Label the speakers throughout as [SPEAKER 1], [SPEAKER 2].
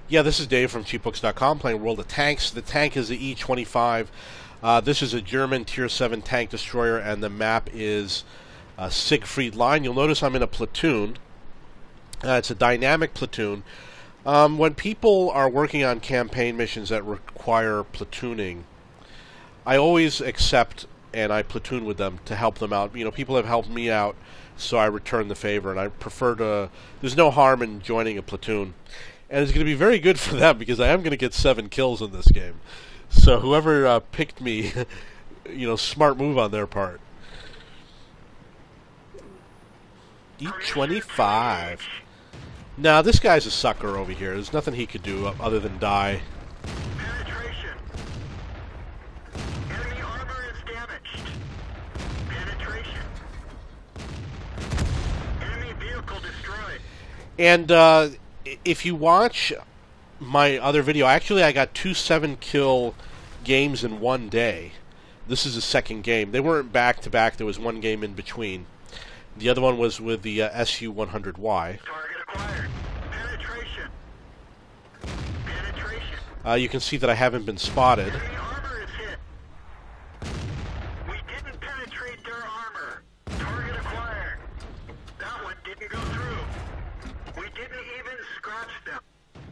[SPEAKER 1] Yeah, this is Dave from cheapbooks.com playing World of Tanks. The tank is the E25. This is a German Tier 7 tank destroyer, and the map is Siegfried line. You'll notice I'm in a platoon. It's a dynamic platoon. When people are working on campaign missions that require platooning, I always accept and I platoon with them to help them out. You know, people have helped me out, so I return the favor, and I prefer to... There's no harm in joining a platoon. And it's going to be very good for them, because I am going to get 7 kills in this game. So whoever picked me, you know, smart move on their part. E25. Now, this guy's a sucker over here. There's nothing he could do other than die.
[SPEAKER 2] Penetration. Enemy armor is damaged. Penetration. Enemy vehicle destroyed.
[SPEAKER 1] And if you watch my other video, actually I got 2 7-kill games in one day. This is the second game. They weren't back-to-back. There was one game in between. The other one was with the SU-100Y.
[SPEAKER 2] Target acquired. Penetration. Penetration.
[SPEAKER 1] You can see that I haven't been spotted.
[SPEAKER 2] Enemy armor is hit. We didn't penetrate their armor. Target acquired. That one didn't go through. We didn't even scratch them.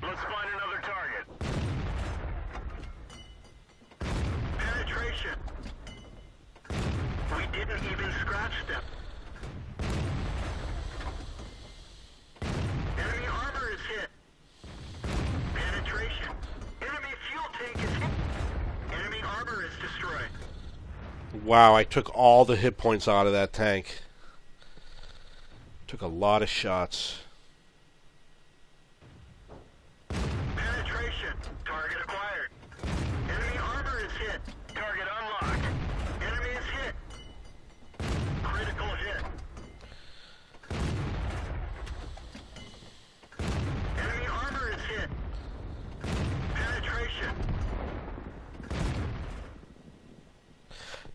[SPEAKER 2] Let's find another target. Penetration. We didn't even scratch them. Enemy armor is hit. Penetration. Enemy fuel tank is hit. Enemy armor is destroyed.
[SPEAKER 1] Wow, I took all the hit points out of that tank. Took a lot of shots.
[SPEAKER 2] Penetration. Target acquired. Enemy armor is hit. Target unlocked. Enemy is hit. Critical hit. Enemy armor is hit. Penetration.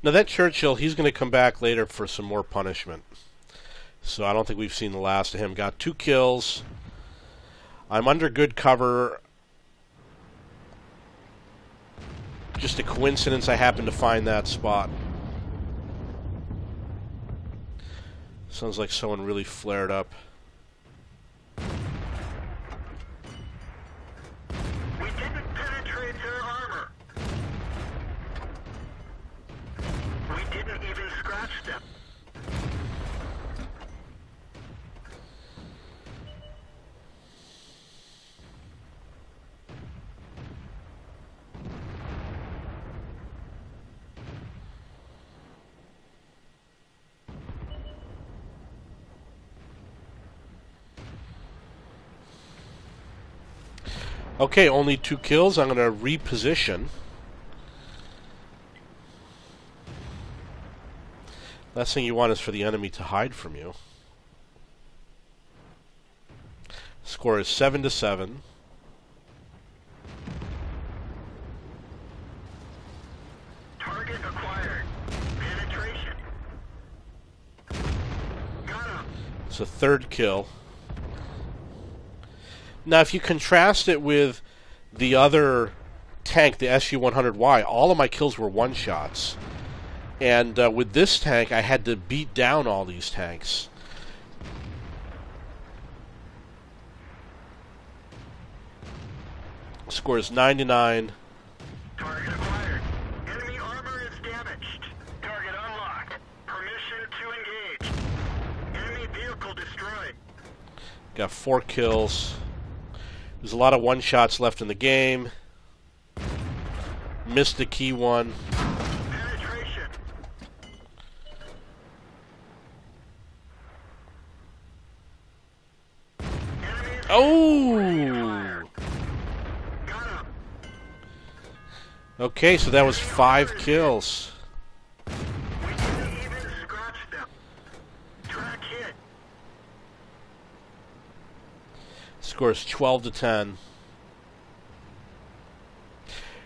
[SPEAKER 1] Now that Churchill, he's going to come back later for some more punishment. So I don't think we've seen the last of him. Got 2 kills. I'm under good cover. Just a coincidence I happened to find that spot. Sounds like someone really flared up.
[SPEAKER 2] We didn't penetrate their armor. We didn't even scratch them.
[SPEAKER 1] Okay, only 2 kills. I'm going to reposition. Last thing you want is for the enemy to hide from you. Score is 7-7.
[SPEAKER 2] Target acquired. Penetration. Got him.
[SPEAKER 1] It's a 3rd kill. Now, if you contrast it with the other tank, the SU-100Y, all of my kills were one-shots. And with this tank, I had to beat down all these tanks. Score is 9-9.
[SPEAKER 2] Target acquired. Enemy armor is damaged. Target unlocked. Permission to engage. Enemy vehicle destroyed.
[SPEAKER 1] Got 4 kills. There's a lot of one-shots left in the game. Missed the key one.
[SPEAKER 2] Penetration. Enemy is
[SPEAKER 1] Oh!
[SPEAKER 2] got him.
[SPEAKER 1] Okay, so that was 5 kills.
[SPEAKER 2] We didn't even scratch them. Track hit.
[SPEAKER 1] Score is 12-10.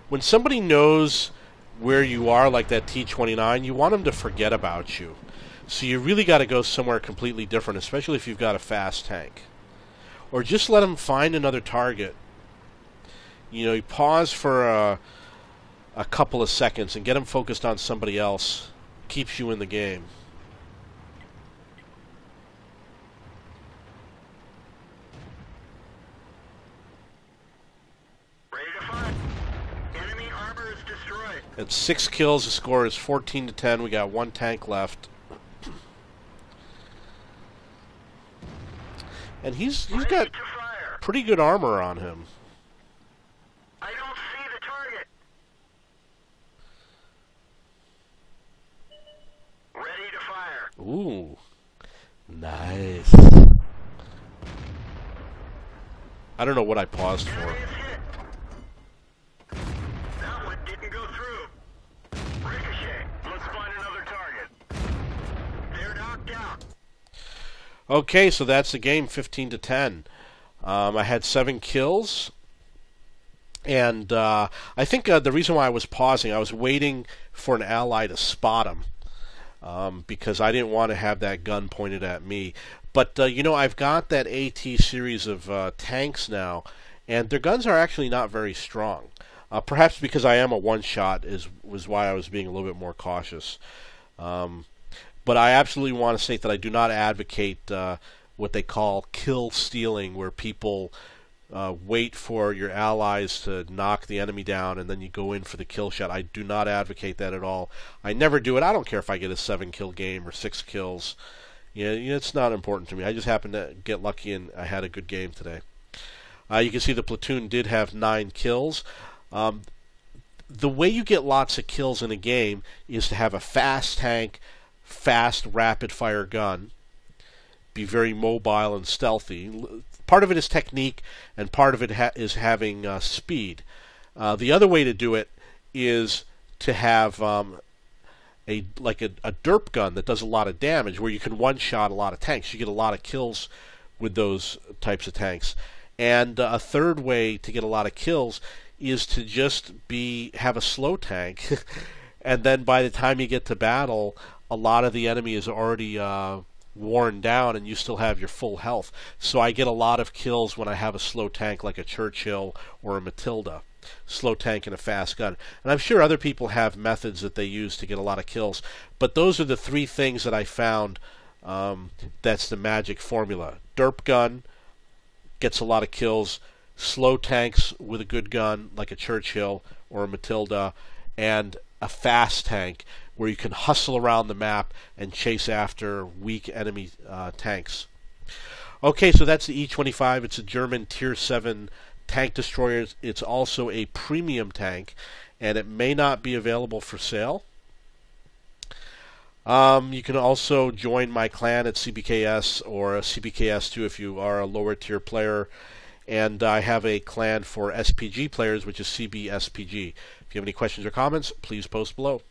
[SPEAKER 1] When somebody knows where you are, like that T-29, you want them to forget about you. So you really got to go somewhere completely different, especially if you've got a fast tank. Or just let them find another target You pause for a couple of seconds and get them focused on somebody else. Keeps you in the game.
[SPEAKER 2] Ready to fire. Enemy armor is destroyed.
[SPEAKER 1] At 6 kills, the score is 14-10. We got 1 tank left. And he's got pretty good armor on him.
[SPEAKER 2] I don't see the target. Ready to fire.
[SPEAKER 1] Ooh. Nice. I don't know what I paused for.
[SPEAKER 2] Enemy is hit. That one didn't go through. Ricochet. Let's find another target. They're knocked out.
[SPEAKER 1] Okay, so that's the game, 15-10. I had 7 kills, and I think the reason why I was pausing, I was waiting for an ally to spot him, because I didn't want to have that gun pointed at me. But, I've got that AT series of tanks now, and their guns are actually not very strong. Perhaps because I am a one-shot was why I was being a little bit more cautious. But I absolutely want to state that I do not advocate what they call kill stealing, where people wait for your allies to knock the enemy down and then you go in for the kill shot. I do not advocate that at all. I never do it. I don't care if I get a 7-kill game or 6 kills. It's not important to me. I just happen to get lucky and I had a good game today. You can see the platoon did have 9 kills. The way you get lots of kills in a game is to have a fast tank, fast, rapid-fire gun, be very mobile and stealthy. Part of it is technique, and part of it is having speed. The other way to do it is to have a derp gun that does a lot of damage, where you can one-shot a lot of tanks. You get a lot of kills with those types of tanks. And a third way to get a lot of kills is to just have a slow tank, and then by the time you get to battle, a lot of the enemy is already worn down and you still have your full health. So I get a lot of kills when I have a slow tank like a Churchill or a Matilda. Slow tank and a fast gun. And I'm sure other people have methods that they use to get a lot of kills. But those are the 3 things that I found that's the magic formula. Derp gun gets a lot of kills. Slow tanks with a good gun like a Churchill or a Matilda. And a fast tank where you can hustle around the map and chase after weak enemy tanks. Okay, so that's the E25. It's a German Tier 7 tank destroyer. It's also a premium tank, and it may not be available for sale. You can also join my clan at CBKS or CBKS2 if you are a lower tier player. And I have a clan for SPG players, which is CBSPG. If you have any questions or comments, please post below.